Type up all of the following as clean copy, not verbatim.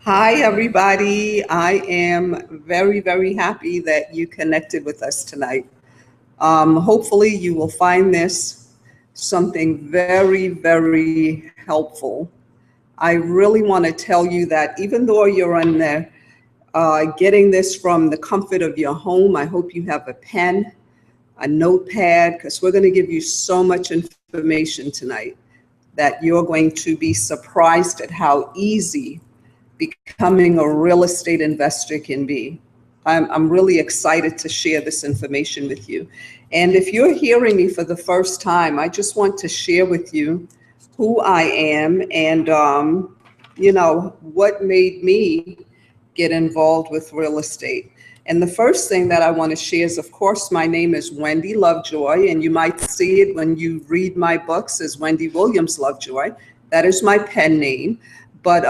Hi, everybody. I am very, very happy that you connected with us tonight. Hopefully, you will find this something very, very helpful. I really want to tell you that even though you're on there getting this from the comfort of your home, I hope you have a pen, a notepad, because we're going to give you so much information tonight that you're going to be surprised at how easy becoming a real estate investor can be. I'm really excited to share this information with you. And if you're hearing me for the first time, I just want to share with you who I am and, what made me get involved with real estate. And the first thing that I want to share is, of course, my name is Wendy Lovejoy, and you might see it when you read my books as Wendy Williams Lovejoy. That is my pen name. But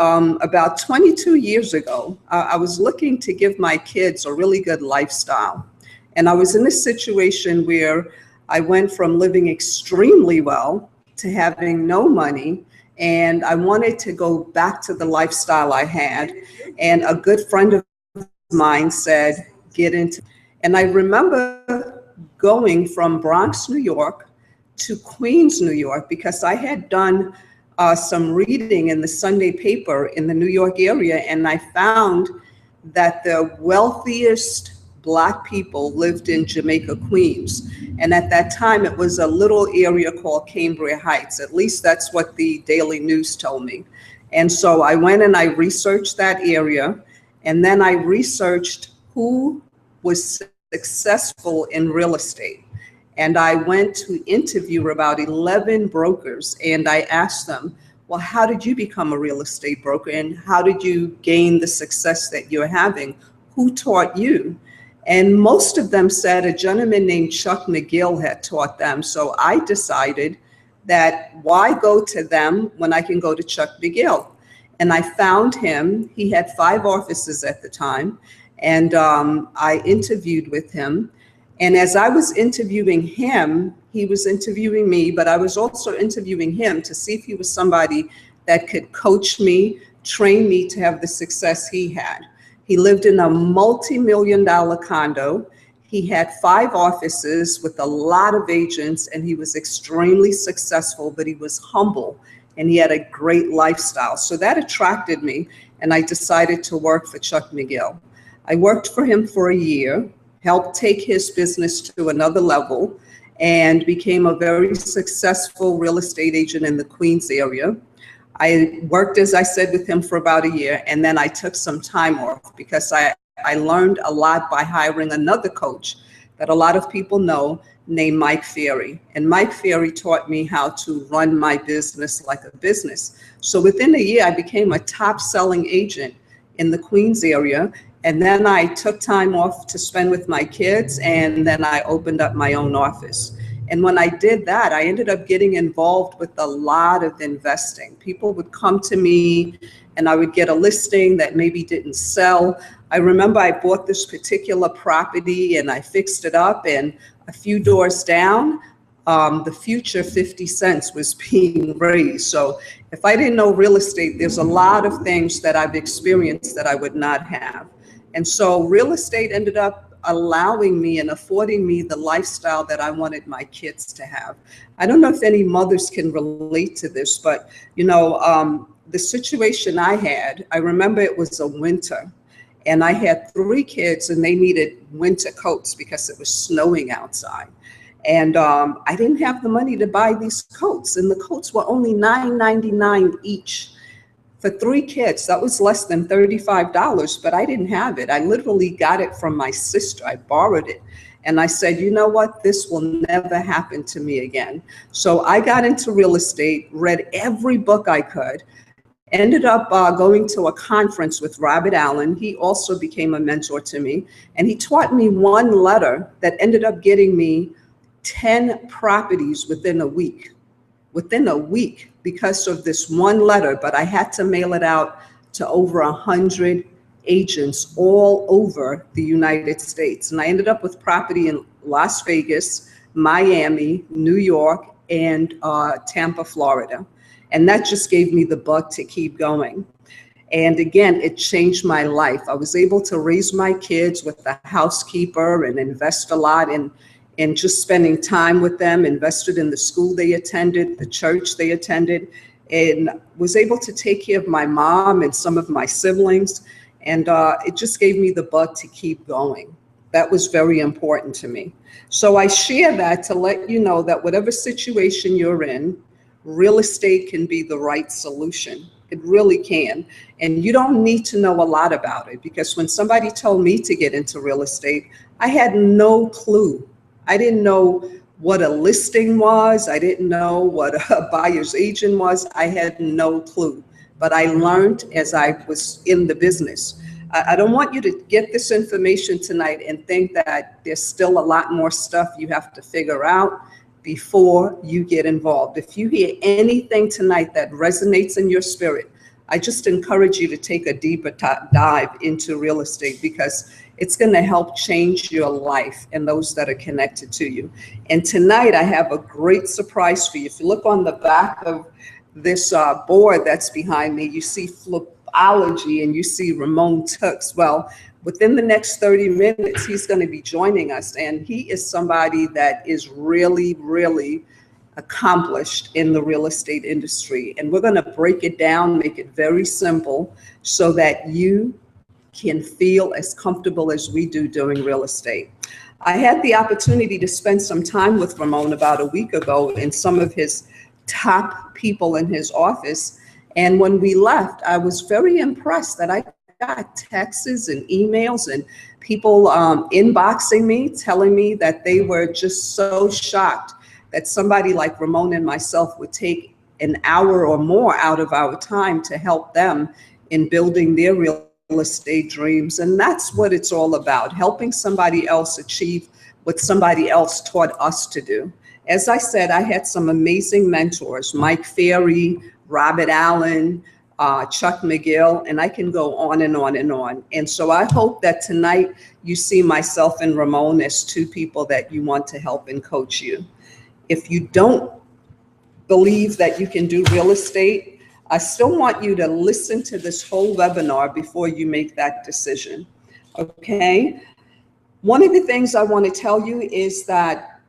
about 22 years ago, I was looking to give my kids a really good lifestyle. And I was in a situation where I went from living extremely well to having no money. And I wanted to go back to the lifestyle I had. And a good friend of mine said, get into. And I remember going from Bronx, New York to Queens, New York, because I had done some reading in the Sunday paper in the New York area, and I found that the wealthiest Black people lived in Jamaica, Queens. And at that time, it was a little area called Cambria Heights. At least that's what the Daily News told me. And so I went and I researched that area, and then I researched who was successful in real estate. And I went to interview about 11 brokers, and I asked them, well, how did you become a real estate broker, and how did you gain the success that you're having? Who taught you? And most of them said a gentleman named Chuck McGill had taught them. So I decided that why go to them when I can go to Chuck McGill? And I found him. He had 5 offices at the time, and I interviewed with him. And as I was interviewing him, he was interviewing me, but I was also interviewing him to see if he was somebody that could coach me, train me to have the success he had. He lived in a multi-million-dollar condo. He had 5 offices with a lot of agents, and he was extremely successful, but he was humble, and he had a great lifestyle. So that attracted me, and I decided to work for Chuck McGill. I worked for him for a year, helped take his business to another level, and became a very successful real estate agent in the Queens area. I worked, as I said, with him for about a year, and then I took some time off because I learned a lot by hiring another coach that a lot of people know named Mike Ferry. And Mike Ferry taught me how to run my business like a business. So within a year, I became a top-selling agent in the Queens area. And then I took time off to spend with my kids, and then I opened up my own office. And when I did that, I ended up getting involved with a lot of investing. People would come to me and I would get a listing that maybe didn't sell. I remember I bought this particular property and I fixed it up, and a few doors down, the future 50 cents was being raised. So if I didn't know real estate, there's a lot of things that I've experienced that I would not have. And so real estate ended up allowing me and affording me the lifestyle that I wanted my kids to have. I don't know if any mothers can relate to this, but the situation I had, I remember it was a winter, and I had 3 kids and they needed winter coats because it was snowing outside. And I didn't have the money to buy these coats, and the coats were only $9.99 each. For 3 kids, that was less than $35, but I didn't have it. I literally got it from my sister. I borrowed it. And I said, you know what? This will never happen to me again. So I got into real estate, read every book I could, ended up going to a conference with Robert Allen. He also became a mentor to me. And he taught me one letter that ended up getting me 10 properties within a week. Because of this one letter, but I had to mail it out to over 100 agents all over the United States. And I ended up with property in Las Vegas, Miami, New York, and Tampa, Florida. And that just gave me the bug to keep going. And again, it changed my life. I was able to raise my kids with a housekeeper and invest a lot in just spending time with them, invested in the school they attended, the church they attended, and was able to take care of my mom and some of my siblings. And it just gave me the bug to keep going. That was very important to me. So I share that to let you know that whatever situation you're in, real estate can be the right solution. It really can. And you don't need to know a lot about it, because when somebody told me to get into real estate, I had no clue. I didn't know what a listing was. I didn't know what a buyer's agent was. I had no clue. But I learned as I was in the business. I don't want you to get this information tonight and think that there's still a lot more stuff you have to figure out before you get involved. If you hear anything tonight that resonates in your spirit, I just encourage you to take a deeper dive into real estate, because it's going to help change your life and those that are connected to you. And tonight I have a great surprise for you. If you look on the back of this board that's behind me, you see Flipology and you see Ramon Tux. Well, within the next 30 minutes, he's going to be joining us. And he is somebody that is really, really accomplished in the real estate industry. And we're going to break it down, make it very simple, so that you can feel as comfortable as we do doing real estate. I had the opportunity to spend some time with Ramon about a week ago and some of his top people in his office. And when we left, I was very impressed that I got texts and emails and people inboxing me, telling me that they were just so shocked that somebody like Ramon and myself would take an hour or more out of our time to help them in building their real estate dreams. And that's what it's all about, helping somebody else achieve what somebody else taught us to do. As I said, I had some amazing mentors, Mike Ferry, Robert Allen, Chuck McGill, and I can go on and on and on. And so I hope that tonight you see myself and Ramon as two people that you want to help and coach you. If you don't believe that you can do real estate, I still want you to listen to this whole webinar before you make that decision, okay? One of the things I want to tell you is that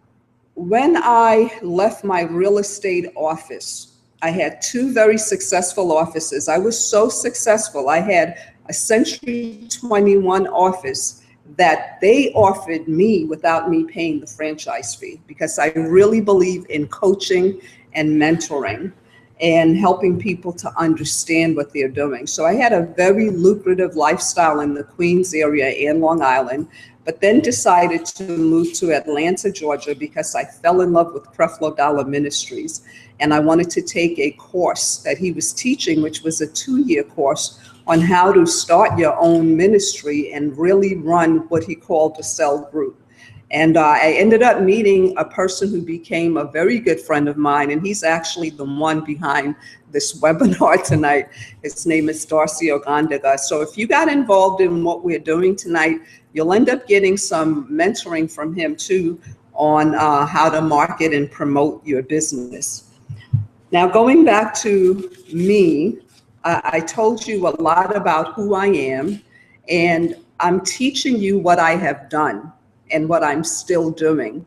when I left my real estate office, I had two very successful offices. I was so successful. I had a Century 21 office that they offered me without me paying the franchise fee, because I really believe in coaching and mentoring and helping people to understand what they're doing. So I had a very lucrative lifestyle in the Queens area and Long Island, but then decided to move to Atlanta, Georgia, because I fell in love with Creflo Dollar Ministries. And I wanted to take a course that he was teaching, which was a 2-year course on how to start your own ministry and really run what he called a cell group. And I ended up meeting a person who became a very good friend of mine, and he's actually the one behind this webinar tonight. His name is Darcy Ogandaga. So if you got involved in what we're doing tonight, you'll end up getting some mentoring from him too on how to market and promote your business. Now, going back to me, I told you a lot about who I am, and I'm teaching you what I have done and what I'm still doing.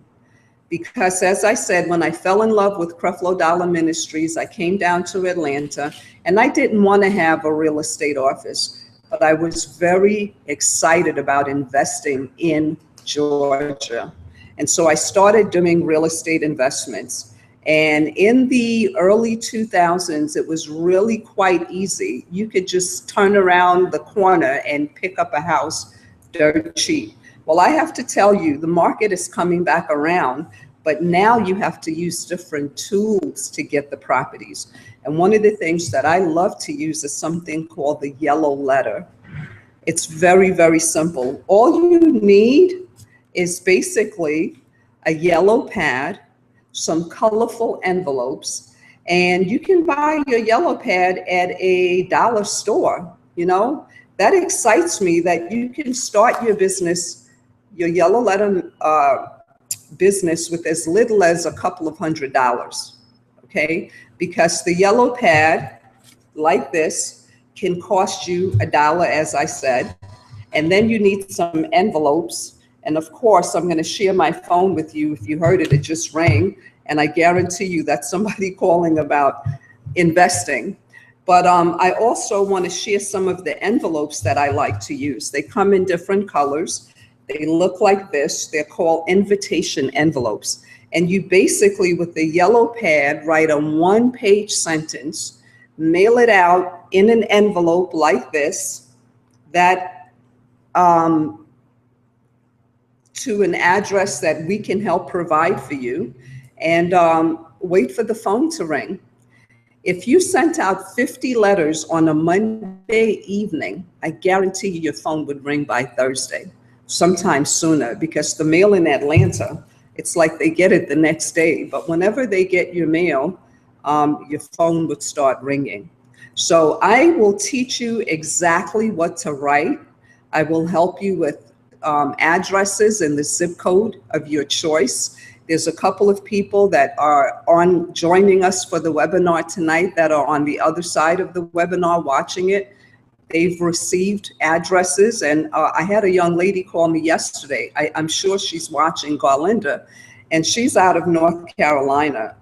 Because as I said, when I fell in love with Creflo Dollar Ministries, I came down to Atlanta, and I didn't want to have a real estate office, but I was very excited about investing in Georgia. And so I started doing real estate investments. And in the early 2000s, it was really quite easy. You could just turn around the corner and pick up a house dirt cheap. Well, I have to tell you, the market is coming back around, but now you have to use different tools to get the properties. And one of the things that I love to use is something called the yellow letter. It's very, very simple. All you need is basically a yellow pad, some colorful envelopes, and you can buy your yellow pad at a dollar store. You know, that excites me that you can start your business, your yellow letter business, with as little as a couple of $100s, okay? Because the yellow pad, like this, can cost you $1, as I said. And then you need some envelopes. And of course, I'm going to share my phone with you. If you heard it, it just rang. And I guarantee you that's somebody calling about investing. But I also want to share some of the envelopes that I like to use. They come in different colors. They look like this. They're called invitation envelopes. And you basically, with the yellow pad, write a one-page sentence, mail it out in an envelope like this, that to an address that we can help provide for you, and wait for the phone to ring. If you sent out 50 letters on a Monday evening, I guarantee you your phone would ring by Thursday, sometime sooner, because the mail in Atlanta, it's like they get it the next day. But whenever they get your mail, your phone would start ringing. So I will teach you exactly what to write. I will help you with addresses and the zip code of your choice. There's a couple of people that are joining us for the webinar tonight that are on the other side of the webinar watching it. They've received addresses, and I had a young lady call me yesterday. I'm sure she's watching, Garlinda, and she's out of North Carolina.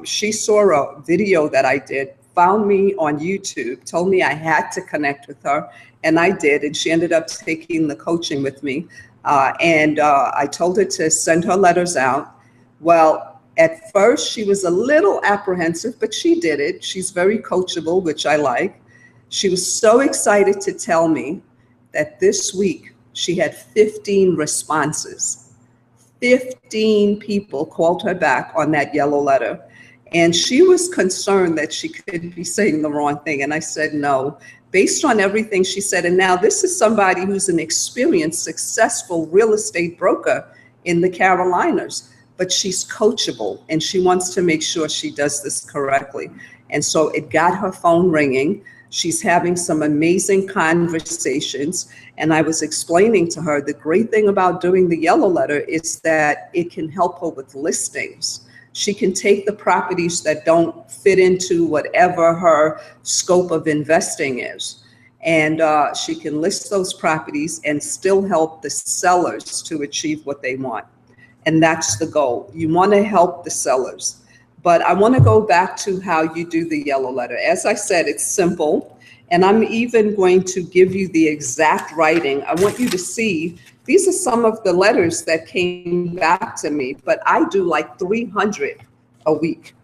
She saw a video that I did, found me on YouTube, told me I had to connect with her, and I did, and she ended up taking the coaching with me. I told her to send her letters out. Well, at first she was a little apprehensive, but she did it. She's very coachable, which I like. She was so excited to tell me that this week she had 15 responses. 15 people called her back on that yellow letter. And she was concerned that she could be saying the wrong thing. And I said, no, based on everything she said. And now this is somebody who's an experienced, successful real estate broker in the Carolinas, but she's coachable and she wants to make sure she does this correctly. And so it got her phone ringing. She's having some amazing conversations. And I was explaining to her the great thing about doing the yellow letter is that it can help her with listings. She can take the properties that don't fit into whatever her scope of investing is. And she can list those properties and still help the sellers to achieve what they want. And that's the goal. You want to help the sellers. But I want to go back to how you do the yellow letter. As I said, it's simple. And I'm even going to give you the exact writing. I want you to see, these are some of the letters that came back to me, but I do like 300 a week.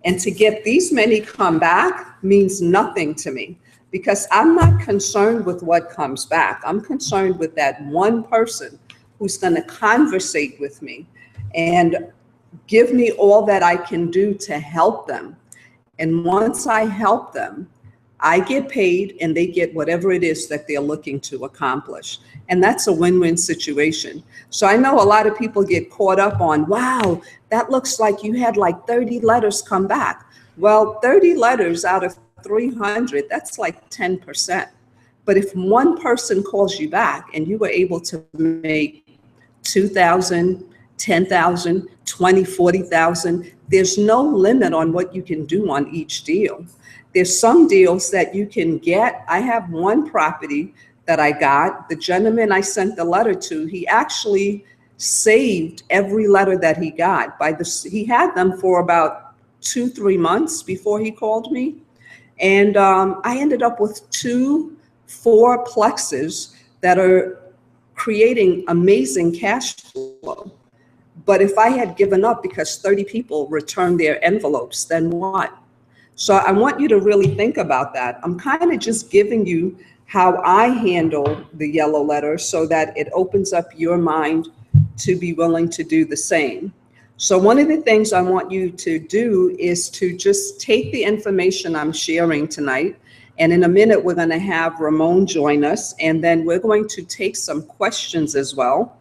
And to get these many come back means nothing to me, because I'm not concerned with what comes back. I'm concerned with that one person who's going to conversate with me and give me all that I can do to help them. And once I help them, I get paid and they get whatever it is that they're looking to accomplish. And that's a win-win situation. So I know a lot of people get caught up on, wow, that looks like you had like 30 letters come back. Well, 30 letters out of 300, that's like 10%. But if one person calls you back and you were able to make 2,000, 10,000, 20, 40,000, there's no limit on what you can do on each deal. There's some deals that you can get. I have one property that I got. The gentleman I sent the letter to, he actually saved every letter that he got. He had them for about 2-3 months before he called me. And I ended up with 2 4-plexes that are creating amazing cash flow. But if I had given up because 30 people returned their envelopes, then what? So I want you to really think about that. I'm kind of just giving you how I handle the yellow letter so that it opens up your mind to be willing to do the same. So one of the things I want you to do is to just take the information I'm sharing tonight, and in a minute we're going to have Ramon join us, and then we're going to take some questions as well.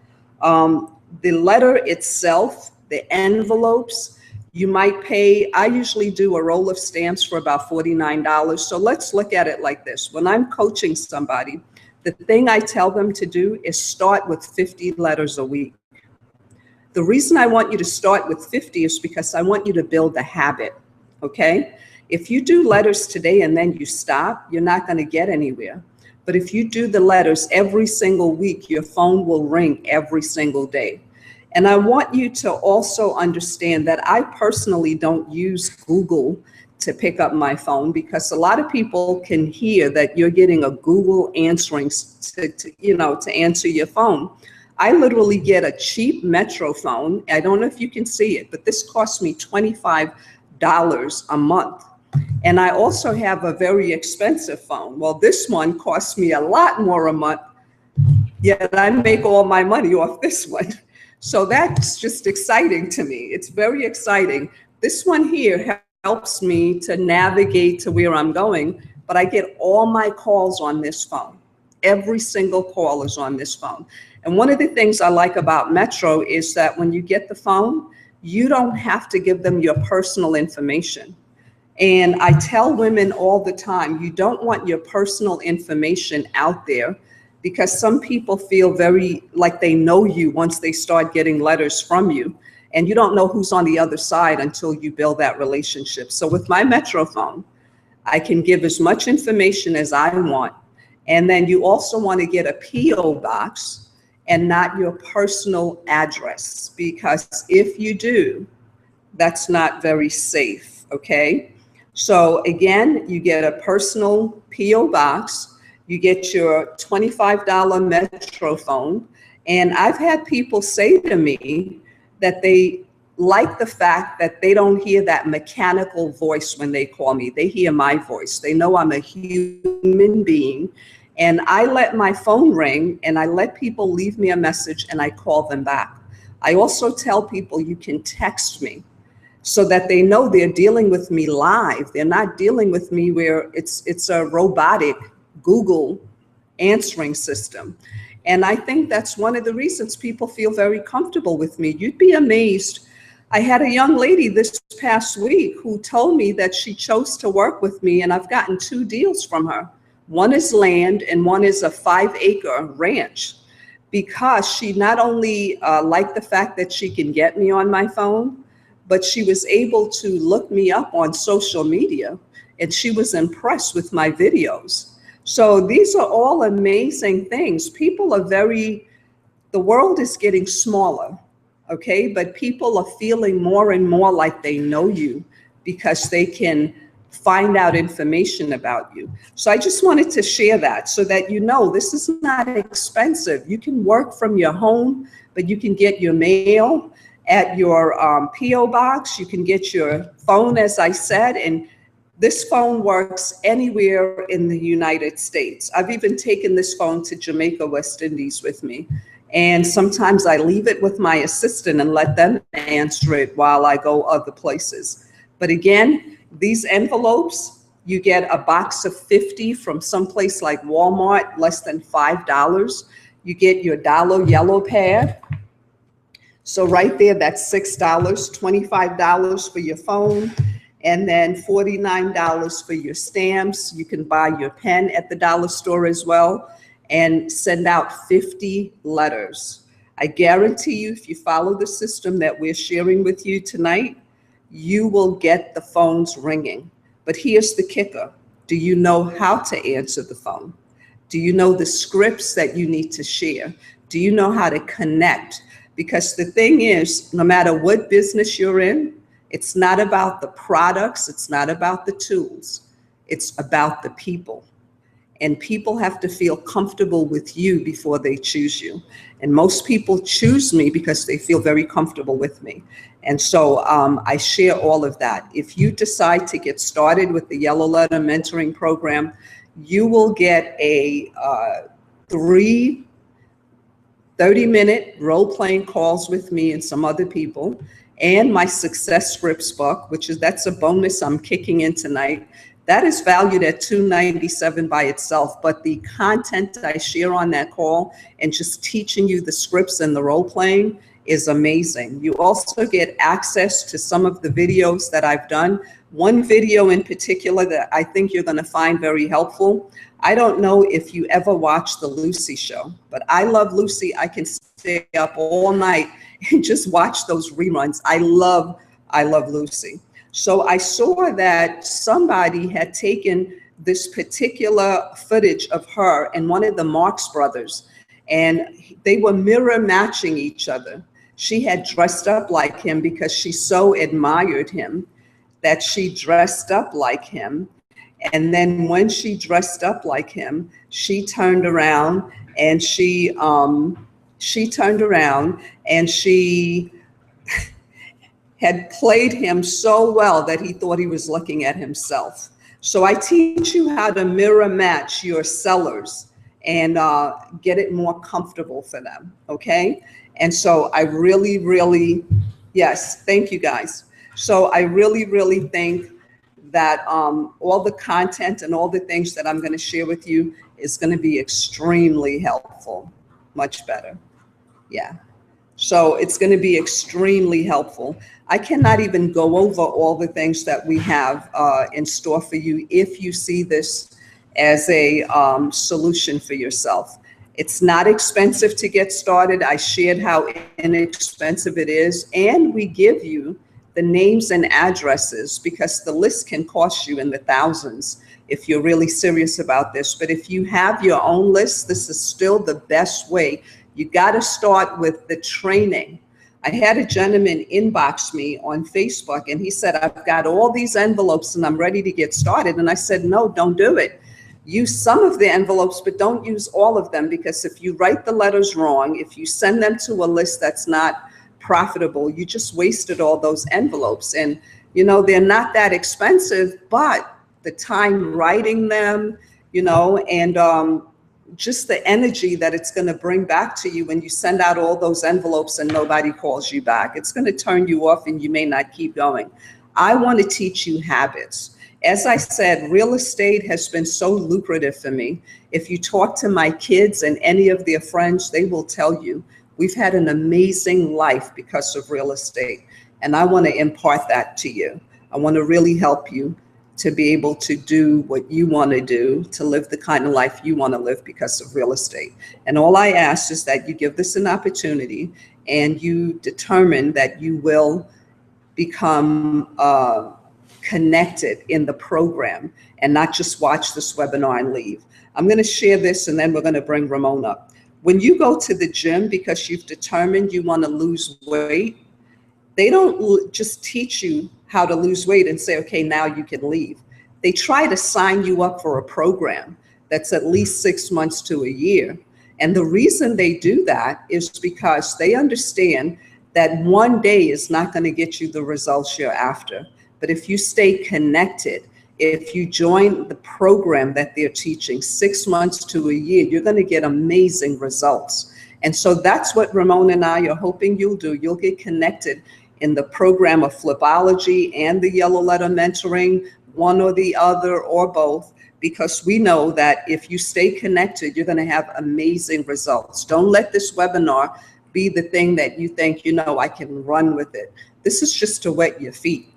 The letter itself, the envelopes, you might pay, I usually do a roll of stamps for about $49. So let's look at it like this. When I'm coaching somebody, the thing I tell them to do is start with 50 letters a week. The reason I want you to start with 50 is because I want you to build a habit, okay? If you do letters today and then you stop, you're not going to get anywhere. But if you do the letters every single week, your phone will ring every single day. And I want you to also understand that I personally don't use Google to pick up my phone, because a lot of people can hear that you're getting a Google answering to answer your phone. I literally get a cheap Metro phone. I don't know if you can see it, but this costs me $25 a month. And I also have a very expensive phone. Well, this one costs me a lot more a month, yet I make all my money off this one. So that's just exciting to me. It's very exciting. This one here helps me to navigate to where I'm going, but I get all my calls on this phone. Every single call is on this phone. And one of the things I like about Metro is that when you get the phone, you don't have to give them your personal information. And I tell women all the time, you don't want your personal information out there, because some people feel very like they know you once they start getting letters from you. And you don't know who's on the other side until you build that relationship. So with my Metro phone, I can give as much information as I want. And then you also want to get a P.O. box and not your personal address, because if you do, that's not very safe, okay? So again, you get a personal P.O. box, you get your $25 Metro phone, and I've had people say to me that they like the fact that they don't hear that mechanical voice when they call me. They hear my voice. They know I'm a human being, and I let my phone ring and I let people leave me a message and I call them back. I also tell people you can text me so that they know they're dealing with me live. They're not dealing with me where it's a robotic Google answering system. And I think that's one of the reasons people feel very comfortable with me. You'd be amazed. I had a young lady this past week who told me that she chose to work with me, and I've gotten 2 deals from her. One is land and one is a 5-acre ranch, because she not only liked the fact that she can get me on my phone, but she was able to look me up on social media, and she was impressed with my videos. So these are all amazing things. People are the world is getting smaller, okay? But people are feeling more and more like they know you, because they can find out information about you. So I just wanted to share that so that you know this is not expensive. You can work from your home, but you can get your mail at your P.O. box. You can get your phone, as I said, and this phone works anywhere in the United States. I've even taken this phone to Jamaica, West Indies with me. And sometimes I leave it with my assistant and let them answer it while I go other places. But again, these envelopes, you get a box of 50 from someplace like Walmart, less than $5. You get your dollar yellow pad. So right there, that's $6, $25 for your phone, and then $49 for your stamps. You can buy your pen at the dollar store as well, and send out 50 letters. I guarantee you, if you follow the system that we're sharing with you tonight, you will get the phones ringing. But here's the kicker. Do you know how to answer the phone? Do you know the scripts that you need to share? Do you know how to connect? Because the thing is, no matter what business you're in, it's not about the products, it's not about the tools, it's about the people. And people have to feel comfortable with you before they choose you. And most people choose me because they feel very comfortable with me. And so I share all of that. If you decide to get started with the Yellow Letter Mentoring Program, you will get a 3 30-minute role-playing calls with me and some other people, and my Success Scripts book, that's a bonus I'm kicking in tonight. That is valued at $297 by itself, but the content I share on that call and just teaching you the scripts and the role-playing is amazing. You also get access to some of the videos that I've done. One video in particular that I think you're going to find very helpful. I don't know if you ever watched The Lucy Show, but I love Lucy. I can stay up all night and just watch those reruns. I love Lucy. So I saw that somebody had taken this particular footage of her and one of the Marx brothers, and they were mirror matching each other. She had dressed up like him because she so admired him that she dressed up like him. And then when she dressed up like him, she turned around and she turned around and she had played him so well that he thought he was looking at himself. So I teach you how to mirror match your sellers and get it more comfortable for them, okay? And so I really, yes, thank you guys. So I really think that all the content and all the things that I'm gonna share with you is gonna be extremely helpful, much better, yeah. So it's going to be extremely helpful. I cannot even go over all the things that we have in store for you if you see this as a solution for yourself. It's not expensive to get started. I shared how inexpensive it is, and we give you the names and addresses because the list can cost you in the thousands if you're really serious about this. But if you have your own list, this is still the best way. You got to start with the training. I had a gentleman inbox me on Facebook and he said, I've got all these envelopes and I'm ready to get started. And I said, no, don't do it. Use some of the envelopes, but don't use all of them, because if you write the letters wrong, if you send them to a list that's not profitable, you just wasted all those envelopes. And, you know, they're not that expensive, but the time writing them, you know, and just the energy that it's going to bring back to you when you send out all those envelopes and nobody calls you back. It's going to turn you off and you may not keep going. I want to teach you habits. As I said, real estate has been so lucrative for me. If you talk to my kids and any of their friends, they will tell you we've had an amazing life because of real estate. And I want to impart that to you. I want to really help you to be able to do what you want to do, to live the kind of life you want to live because of real estate. And all I ask is that you give this an opportunity and you determine that you will become connected in the program and not just watch this webinar and leave. I'm going to share this and then we're going to bring Ramon up. When you go to the gym because you've determined you want to lose weight, they don't just teach you how to lose weight and say, okay, now you can leave. They try to sign you up for a program that's at least 6 months to a year. And the reason they do that is because they understand that one day is not going to get you the results you're after. But if you stay connected, if you join the program that they're teaching 6 months to a year, you're going to get amazing results. And so that's what Ramon and I are hoping you'll do. You'll get connected in the program of Flipology and the Yellow Letter Mentoring, one or the other or both, because we know that if you stay connected, you're going to have amazing results. Don't let this webinar be the thing that you think, you know, I can run with it. This is just to wet your feet.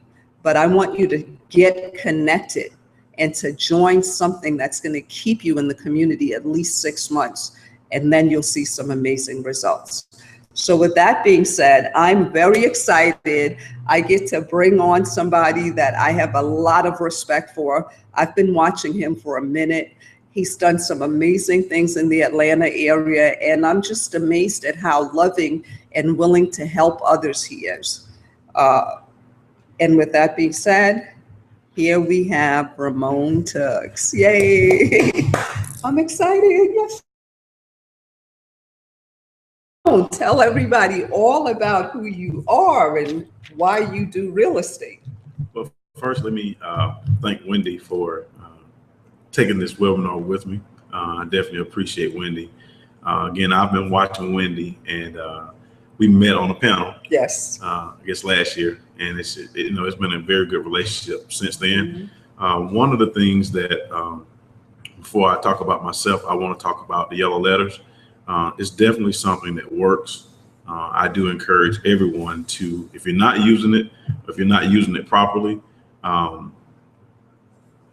But I want you to get connected and to join something that's going to keep you in the community at least 6 months, and then you'll see some amazing results. So with that being said, I'm very excited. I get to bring on somebody that I have a lot of respect for. I've been watching him for a minute. He's done some amazing things in the Atlanta area, and I'm just amazed at how loving and willing to help others he is. And with that being said, here we have Ramon Tuggs. Yay! I'm excited. Yes. Tell everybody all about who you are and why you do real estate. Well, first, let me thank Wendy for taking this webinar with me. I definitely appreciate Wendy. Again, I've been watching Wendy, and we met on a panel. Yes. I guess last year, and it's been a very good relationship since then. Mm-hmm. One of the things that before I talk about myself, I want to talk about the yellow letters. It's definitely something that works. I do encourage everyone to, if you're not using it, if you're not using it properly,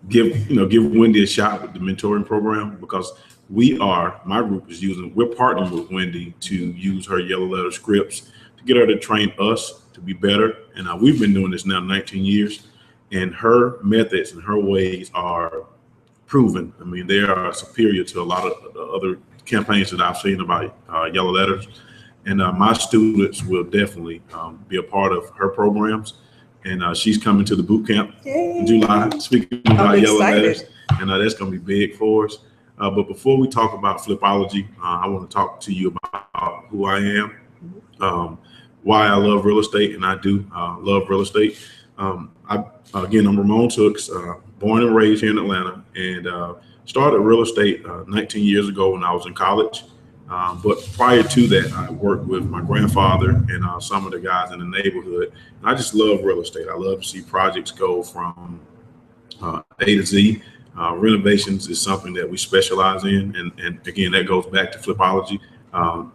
give Wendy a shot with the mentoring program, because my group is we're partnering with Wendy to use her yellow letter scripts to get her to train us to be better. And we've been doing this now 19 years. and her methods and her ways are proven. I mean, they are superior to a lot of the other campaigns that I've seen about yellow letters. And my students will definitely be a part of her programs. And she's coming to the boot camp in July, speaking about yellow letters. And that's going to be big for us. But before we talk about Flipology, I want to talk to you about who I am, why I love real estate, and I do love real estate. Again, I'm Ramon Tooks, born and raised here in Atlanta, and started real estate 19 years ago when I was in college. But prior to that, I worked with my grandfather and some of the guys in the neighborhood. And I just love real estate. I love to see projects go from A to Z. Renovations is something that we specialize in. And again, that goes back to Flipology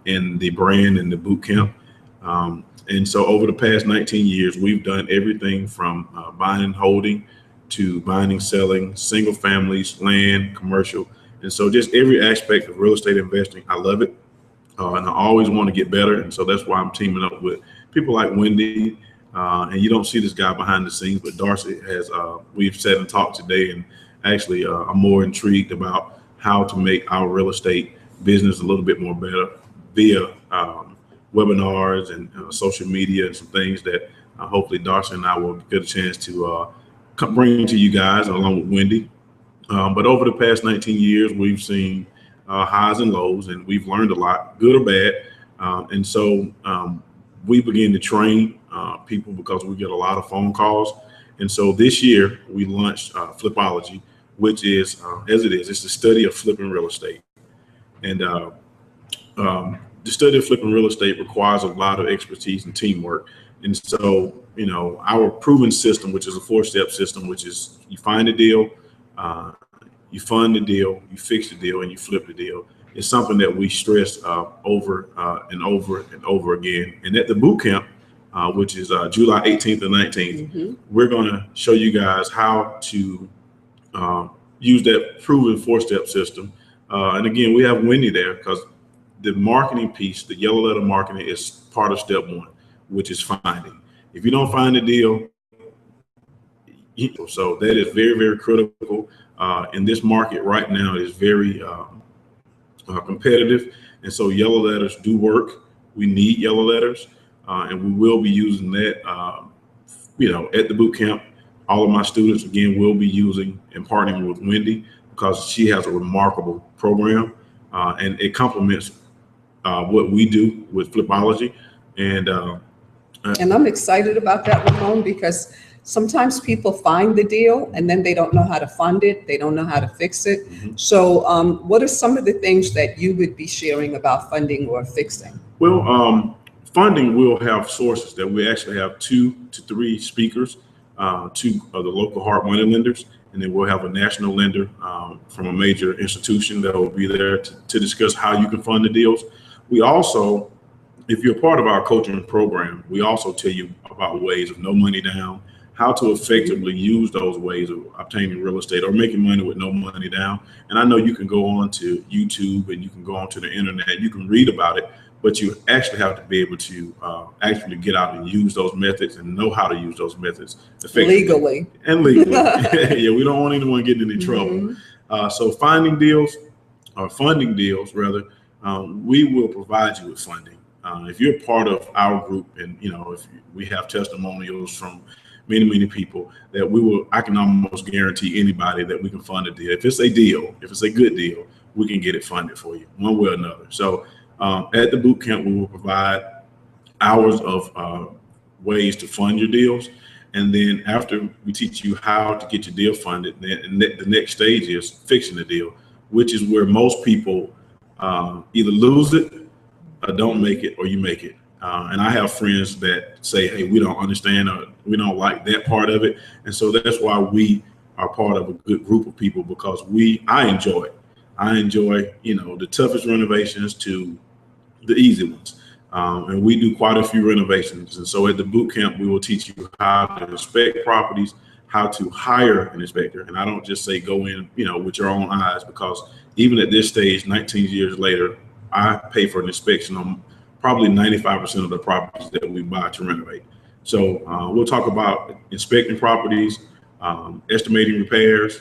and the brand and the boot camp. And so over the past 19 years, we've done everything from buying and holding to buying and selling, single families, land, commercial. And so just every aspect of real estate investing, I love it. And I always want to get better. And so that's why I'm teaming up with people like Wendy. And you don't see this guy behind the scenes, but Darcy has, we've sat and talked today. And actually, I'm more intrigued about how to make our real estate business a little bit more better via webinars and social media and some things that hopefully Darcy and I will get a chance to bring to you guys along with Wendy. But over the past 19 years, we've seen highs and lows, and we've learned a lot, good or bad. And so we begin to train people because we get a lot of phone calls. And so this year we launched Flipology, which is, as it is, it's the study of flipping real estate. And the study of flipping real estate requires a lot of expertise and teamwork. And so, you know, our proven system, which is a 4-step system, which is you find a deal, you fund the deal, you fix the deal, and you flip the deal. It's something that we stress over and over and over again. And at the boot camp, which is July 18th and 19th, we're going to show you guys how to use that proven 4-step system. And again, we have Wendy there because the marketing piece, the yellow letter marketing, is part of step 1, which is finding. If you don't find a deal, so that is very, very critical. In this market right now, it is very competitive. And so yellow letters do work. We need yellow letters. And we will be using that, at the boot camp. All of my students, again, will be using and partnering with Wendy because she has a remarkable program and it complements what we do with Flipology. And I'm excited about that, Ramon, because sometimes people find the deal and then they don't know how to fund it. They don't know how to fix it. So what are some of the things that you would be sharing about funding or fixing? Well, funding will have sources that we actually have 2 to 3 speakers, 2 of the local hard money lenders, and then we'll have a national lender from a major institution that will be there to discuss how you can fund the deals. We also, if you're part of our coaching program, we also tell you about ways of no money down, how to effectively use those ways of obtaining real estate or making money with no money down. And I know you can go on to YouTube and you can go onto the internet, you can read about it, but you actually have to be able to actually get out and use those methods and know how to use those methods effectively. Legally. And legally. Yeah, we don't want anyone getting in trouble. So finding deals, or funding deals rather, we will provide you with funding. If you're part of our group and, if we have testimonials from many people that I can almost guarantee anybody that we can fund a deal. If it's a deal, if it's a good deal, we can get it funded for you one way or another. So at the boot camp, we will provide hours of ways to fund your deals. And then after we teach you how to get your deal funded, then the next stage is fixing the deal, which is where most people either lose it or don't make it, or you make it. And I have friends that say, hey, we don't understand or we don't like that part of it. And so that's why we are part of a good group of people, because I enjoy it. I enjoy, the toughest renovations to the easy ones. And we do quite a few renovations. And so at the boot camp, we will teach you how to inspect properties, how to hire an inspector. And I don't just say go in, with your own eyes, because even at this stage, 19 years later, I pay for an inspection on probably 95% of the properties that we buy to renovate. So we'll talk about inspecting properties, estimating repairs,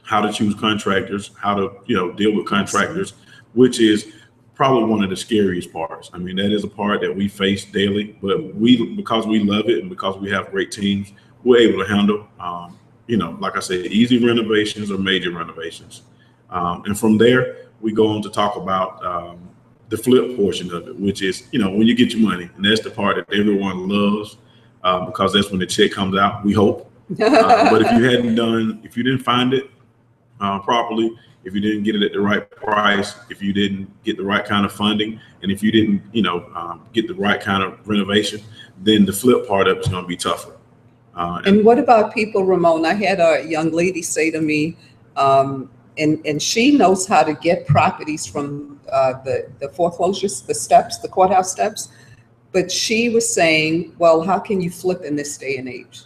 how to choose contractors, how to deal with contractors, which is probably one of the scariest parts. I mean, that is a part that we face daily, but because we love it and because we have great teams, we're able to handle, like I said, easy renovations or major renovations. And from there, we go on to talk about the flip portion of it, which is, when you get your money, and that's the part that everyone loves because that's when the check comes out, we hope. But if you didn't find it properly, if you didn't get it at the right price, if you didn't get the right kind of funding, and if you didn't, get the right kind of renovation, then the flip part of it's going to be tougher. And what about people, Ramon? I had a young lady say to me, and she knows how to get properties from the foreclosures, the courthouse steps. But she was saying, well, how can you flip in this day and age?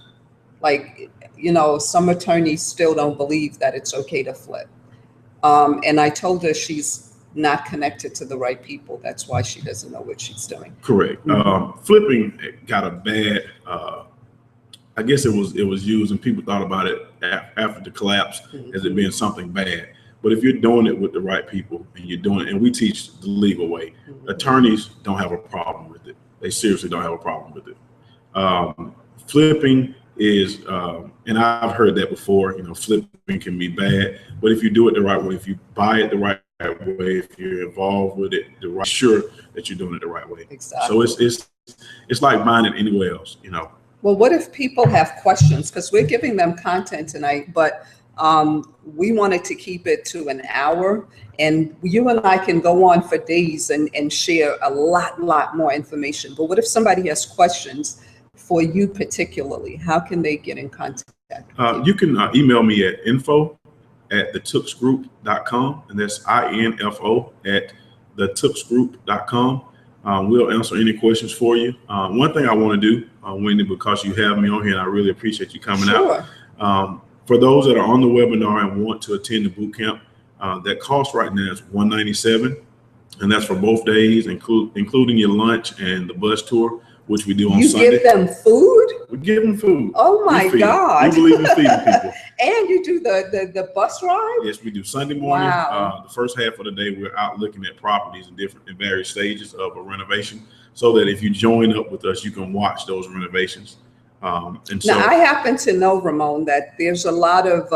Like, some attorneys still don't believe that it's okay to flip. And I told her she's not connected to the right people. That's why she doesn't know what she's doing. Correct. Flipping got a bad, I guess it was used and people thought about it after the collapse as it being something bad. But if you're doing it with the right people and you're doing it, and we teach the legal way, attorneys don't have a problem with it. They seriously don't have a problem with it. Flipping is, and I've heard that before, flipping can be bad, but if you do it the right way, if you buy it the right way, if you're involved with it sure that you're doing it the right way. Exactly. So it's like buying it anywhere else, Well, what if people have questions? Because we're giving them content tonight, but we wanted to keep it to an hour, and you and I can go on for days and share a lot more information. But what if somebody has questions for you particularly? How can they get in contact? You can email me at info@thetooksgroup.com, and that's info@thetooksgroup.com. We'll answer any questions for you. One thing I want to do, Wendy, because you have me on here, and I really appreciate you coming out. For those that are on the webinar and want to attend the boot camp, that cost right now is $197, and that's for both days, including your lunch and the bus tour, which we do on Sunday. You give them food? We give them food. Oh my God. We believe in feeding people. And you do the bus ride? Yes, we do. Sunday morning, Wow. the first half of the day, we're out looking at properties in various stages of a renovation, so that if you join up with us, you can watch those renovations. And so, now, I happen to know, Ramon, that there's a lot of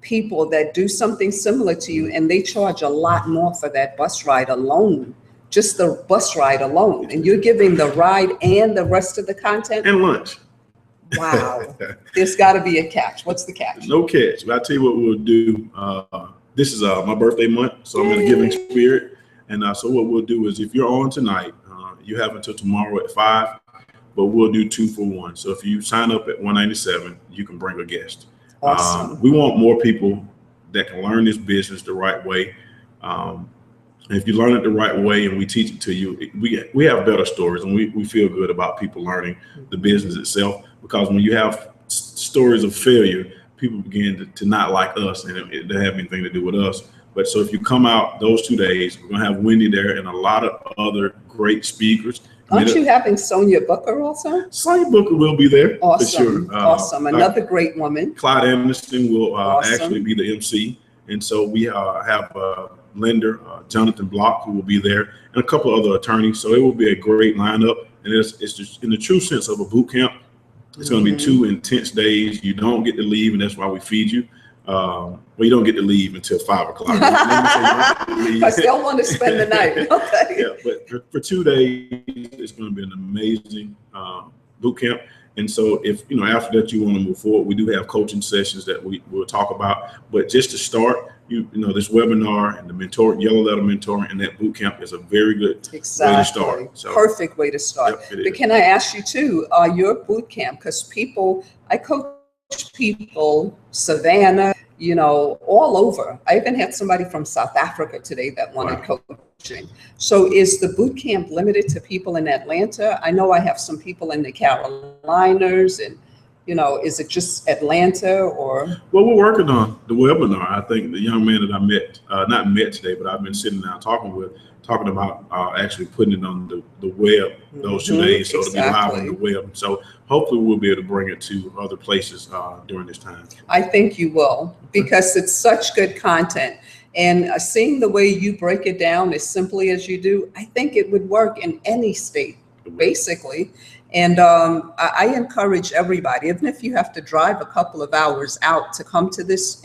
people that do something similar to you, and they charge a lot more for that bus ride alone. Just the bus ride alone, and you're giving the ride and the rest of the content and lunch. Wow. There's got to be a catch. What's the catch? No catch. But I'll tell you what we'll do. This is my birthday month, so I'm in a giving spirit. And so what we'll do is, if you're on tonight, you have until tomorrow at 5, but we'll do 2 for 1. So if you sign up at $197, you can bring a guest. Awesome. We want more people that can learn this business the right way. And if you learn it the right way and we teach it to you, we have better stories, and we feel good about people learning the business itself, because when you have stories of failure, people begin to not like us, and it doesn't have anything to do with us. But so if you come out those 2 days, we're going to have Wendy there and a lot of other great speakers. Aren't you having Sonia Booker also? Sonia Booker will be there. Awesome. For sure. Awesome. Another great woman. Clyde Anderson will Awesome. actually be the MC. And so we have lender Jonathan Block, who will be there, and a couple other attorneys. So it will be a great lineup. And it's just in the true sense of a boot camp. It's going to be 2 intense days. You don't get to leave, and that's why we feed you. Well, you don't get to leave until 5 o'clock. Because they don't want to spend the night. Okay. Yeah, but for 2 days, it's going to be an amazing boot camp. And so if, after that you want to move forward, we do have coaching sessions that we'll talk about. But just to start, this webinar and the yellow letter mentoring and that boot camp is a very good way to start. So, perfect way to start. Yep, but can I ask you too, your boot camp, because I coach people, Savannah, all over. I even had somebody from South Africa today that wanted coaching. So is the boot camp limited to people in Atlanta? I know I have some people in the Carolinas, and You know, is it just Atlanta or? Well, we're working on the webinar. I think the young man that I met, not met today, but I've been sitting down talking about actually putting it on the web those 2 days, so it'll be live on the web. So hopefully we'll be able to bring it to other places during this time. I think you will, because it's such good content. And seeing the way you break it down as simply as you do, I think it would work in any state, basically. And I encourage everybody, even if you have to drive a couple of hours out to come to this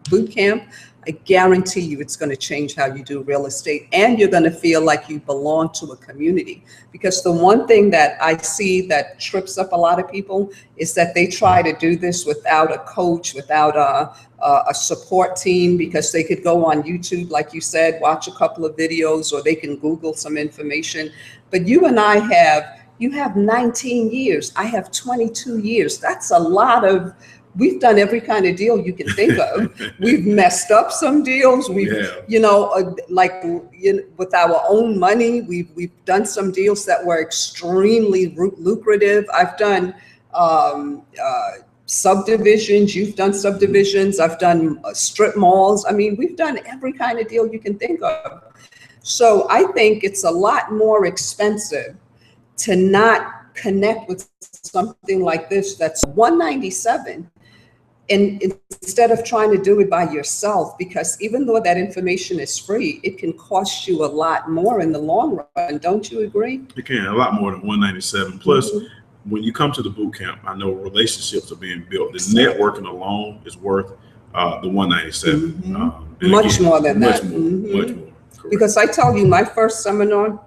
boot camp, I guarantee you it's going to change how you do real estate, and you're going to feel like you belong to a community. Because the one thing that I see that trips up a lot of people is that they try to do this without a coach, without a support team, because they could go on YouTube, like you said, watch a couple of videos, or they can Google some information. But you and I you have 19 years. I have 22 years. That's a lot of. We've done every kind of deal you can think of. We've messed up some deals. We've, you know, with our own money, we've done some deals that were extremely lucrative. I've done subdivisions. You've done subdivisions. I've done strip malls. I mean, we've done every kind of deal you can think of. So I think it's a lot more expensive to not connect with something like this that's 197. And instead of trying to do it by yourself, because even though that information is free, it can cost you a lot more in the long run. Don't you agree? It can, a lot more than 197. Plus, when you come to the boot camp, I know relationships are being built. The networking alone is worth the 197. Much more than that. Much more. Correct. Because I tell you, my first seminar,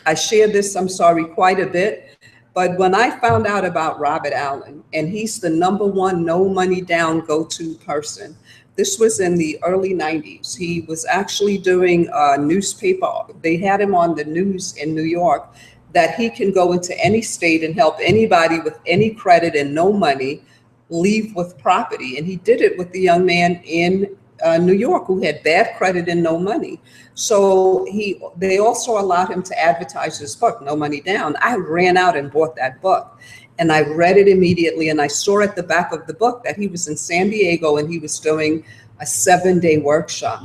I shared this, I'm sorry, quite a bit. But when I found out about Robert Allen, and he's the #1 no money down go-to person, this was in the early 90s. He was actually doing a newspaper. They had him on the news in New York, that he can go into any state and help anybody with any credit and no money leave with property. And he did it with the young man in New York who had bad credit and no money. So they also allowed him to advertise his book, No Money Down. I ran out and bought that book, and I read it immediately. And I saw at the back of the book that he was in San Diego and he was doing a 7-day workshop.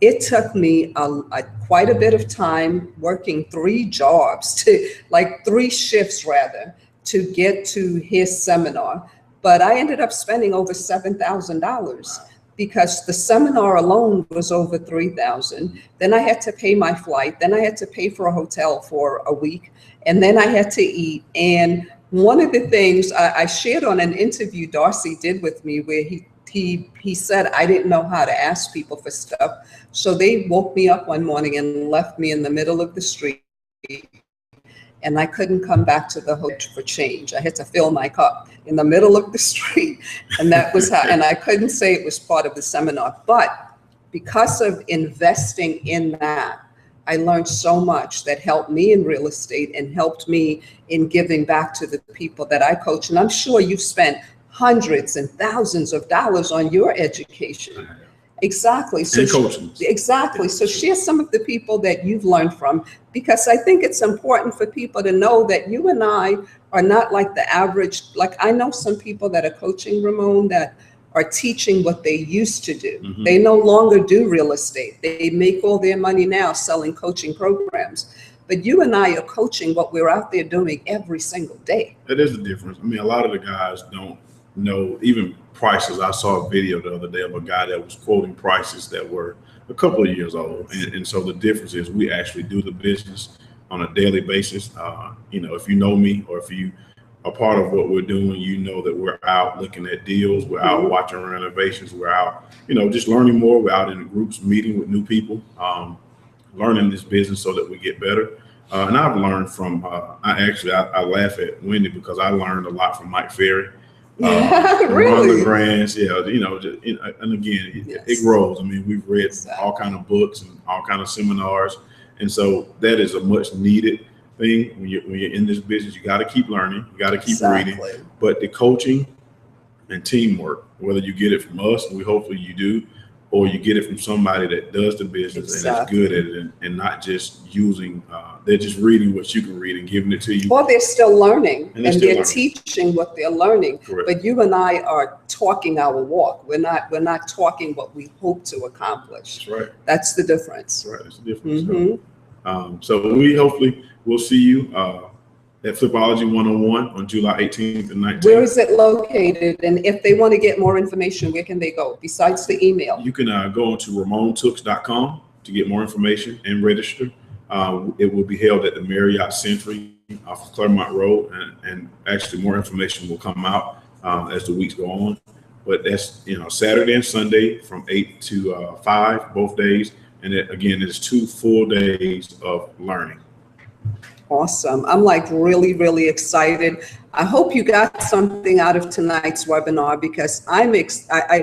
It took me quite a bit of time, working 3 jobs, like 3 shifts rather, to get to his seminar. But I ended up spending over $7,000. Because the seminar alone was over $3,000. Then I had to pay my flight. Then I had to pay for a hotel for a week. And then I had to eat. And one of the things I shared on an interview Darcy did with me, where he said, I didn't know how to ask people for stuff. So they woke me up one morning and left me in the middle of the street. And I couldn't come back to the hotel for change. I had to fill my cup in the middle of the street. And that was how, and I couldn't say it was part of the seminar. But because of investing in that, I learned so much that helped me in real estate and helped me in giving back to the people that I coach. And I'm sure you've spent hundreds and thousands of dollars on your education. Exactly. So exactly. So share some of the people that you've learned from, because I think it's important for people to know that you and I are not like the average. Like, I know some people that are coaching, Ramon, that are teaching what they used to do. They no longer do real estate. They make all their money now selling coaching programs. But you and I are coaching what we're out there doing every single day. That is the difference. I mean, a lot of the guys don't know even prices. I saw a video the other day of a guy that was quoting prices that were a couple of years old. And so the difference is we actually do the business on a daily basis. You know, if you know me, or if you are part of what we're doing, you know that we're out looking at deals, we're out watching renovations, we're out, you know, just learning more. We're out in groups, meeting with new people, learning this business so that we get better. And I've learned from, I laugh at Wendy because I learned a lot from Mike Ferry. Really? Grants, you know, and again, it grows. I mean, we've read all kind of books and all kind of seminars, and so that is a much needed thing when you're in this business. You got to keep learning, you got to keep reading. But the coaching and teamwork, whether you get it from us, and hopefully you do, or you get it from somebody that does the business and is good at it, and not just using, they're just reading what you can read and giving it to you. Or they're still learning, and they're teaching what they're learning. Correct. But you and I are talking our walk. We're not talking what we hope to accomplish. That's right. That's the difference. Right. That's the difference. So we hopefully will see you at Flipology 101 on July 18th and 19th. Where is it located? And if they want to get more information, where can they go besides the email? You can go on to RamonTooks.com to get more information and register. It will be held at the Marriott Century off of Claremont Road, and actually more information will come out as the weeks go on. But that's, Saturday and Sunday from 8 to 5, both days. And again, it's 2 full days of learning. Awesome. I'm like really, really excited. I hope you got something out of tonight's webinar, because I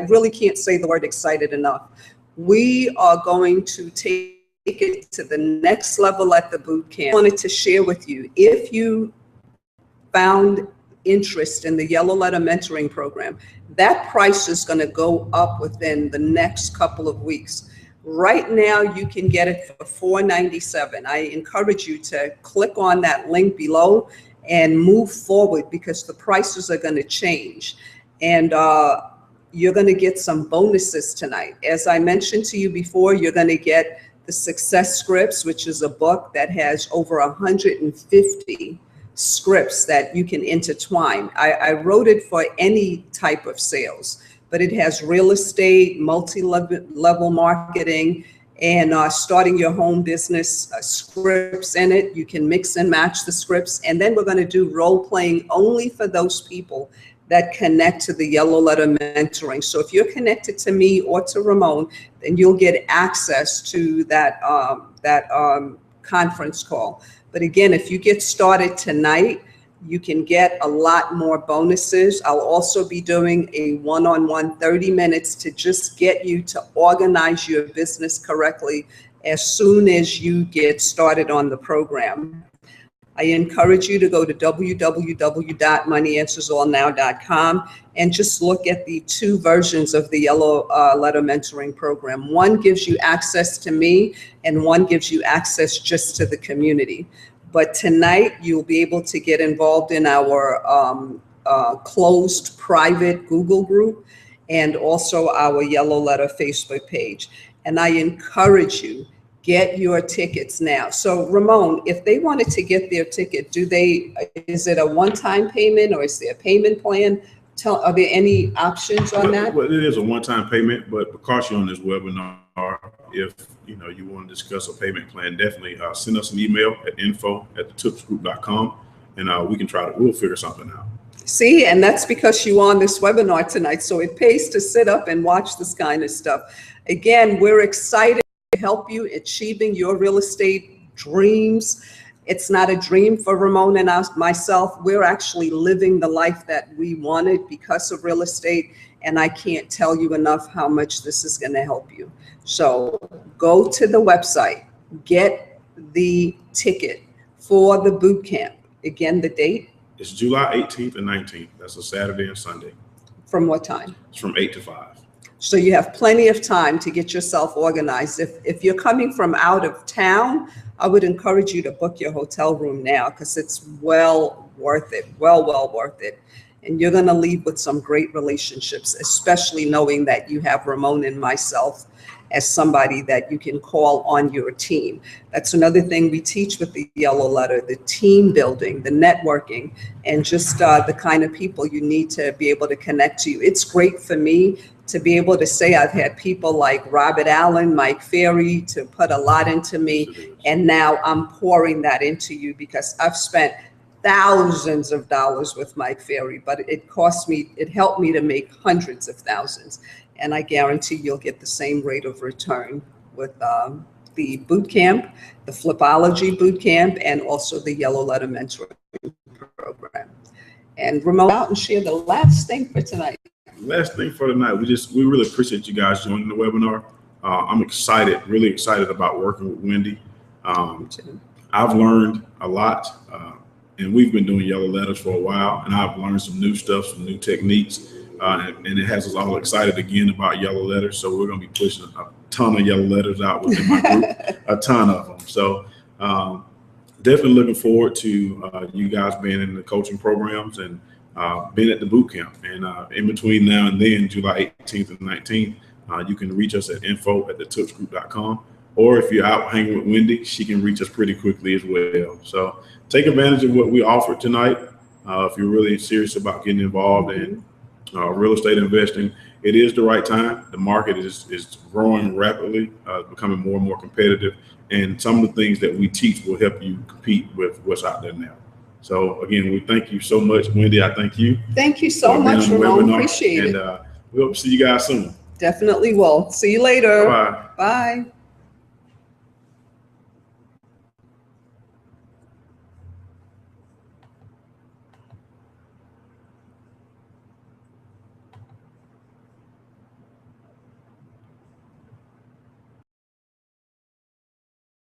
really can't say the word excited enough. We are going to take it to the next level at the boot camp. I wanted to share with you, if you found interest in the Yellow Letter Mentoring Program, that price is going to go up within the next couple of weeks. Right now, you can get it for $497. I encourage you to click on that link below and move forward, because the prices are going to change. And you're going to get some bonuses tonight. As I mentioned to you before, you're going to get the Success Scripts, which is a book that has over 150 scripts that you can intertwine. I wrote it for any type of sales, but it has real estate, multi-level marketing, and starting your home business scripts in it. You can mix and match the scripts. And then we're going to do role playing only for those people that connect to the Yellow Letter Mentoring. So if you're connected to me or to Ramon, then you'll get access to that, conference call. But again, if you get started tonight, you can get a lot more bonuses. I'll also be doing a one-on-one 30 minutes to just get you to organize your business correctly as soon as you get started on the program. I encourage you to go to www.moneyanswersallnow.com and just look at the 2 versions of the Yellow Letter Mentoring Program. One gives you access to me, and one gives you access just to the community. But tonight, you'll be able to get involved in our closed private Google group, and also our Yellow Letter Facebook page. And I encourage you, get your tickets now. So Ramon, if they wanted to get their ticket, is it a one-time payment, or is there a payment plan? Are there any options on that? Well, it is a one-time payment, but because you're on this webinar, if you want to discuss a payment plan, definitely send us an email at info@thetooksgroup.com, and we'll figure something out. See, and that's because you're on this webinar tonight, so it pays to sit up and watch this kind of stuff. Again, we're excited to help you achieving your real estate dreams. It's not a dream for Ramon and myself. We're actually living the life that we wanted because of real estate, and I can't tell you enough how much this is going to help you. So go to the website, get the ticket for the boot camp. Again, the date? It's July 18th and 19th. That's a Saturday and Sunday. From what time? It's from 8 to 5. So you have plenty of time to get yourself organized. If you're coming from out of town, I would encourage you to book your hotel room now, because it's well worth it, well worth it. And you're going to leave with some great relationships, especially knowing that you have Ramon and myself as somebody that you can call on your team. That's another thing we teach with the Yellow Letter, the team building, the networking, and just the kind of people you need to be able to connect to. It's great for me to be able to say I've had people like Robert Allen, Mike Ferry, to put a lot into me, and now I'm pouring that into you, because I've spent thousands of dollars with Mike Ferry, but it helped me to make hundreds of thousands. And I guarantee you'll get the same rate of return with the boot camp, the Flipology boot camp, and also the Yellow Letter Mentoring Program. And Ramon, out and share the last thing for tonight. Last thing for tonight, we really appreciate you guys joining the webinar. I'm really excited about working with Wendy. I've learned a lot, and we've been doing Yellow Letters for a while, and I've learned some new stuff, some new techniques. and it has us all excited again about yellow letters. So we're going to be pushing a ton of yellow letters out within my group, a ton of them. So definitely looking forward to you guys being in the coaching programs and being at the boot camp. And in between now and then, July 18th and 19th, you can reach us at info@thetooksgroup.com. Or if you're out hanging with Wendy, she can reach us pretty quickly as well. So take advantage of what we offered tonight. If you're really serious about getting involved in real estate investing, it is the right time. The market is growing rapidly, becoming more and more competitive. And some of the things that we teach will help you compete with what's out there now. So again, we thank you so much, Wendy. I thank you. Thank you so much, Ramon. Appreciate it. And we hope to see you guys soon. Definitely will. See you later. Bye. Bye.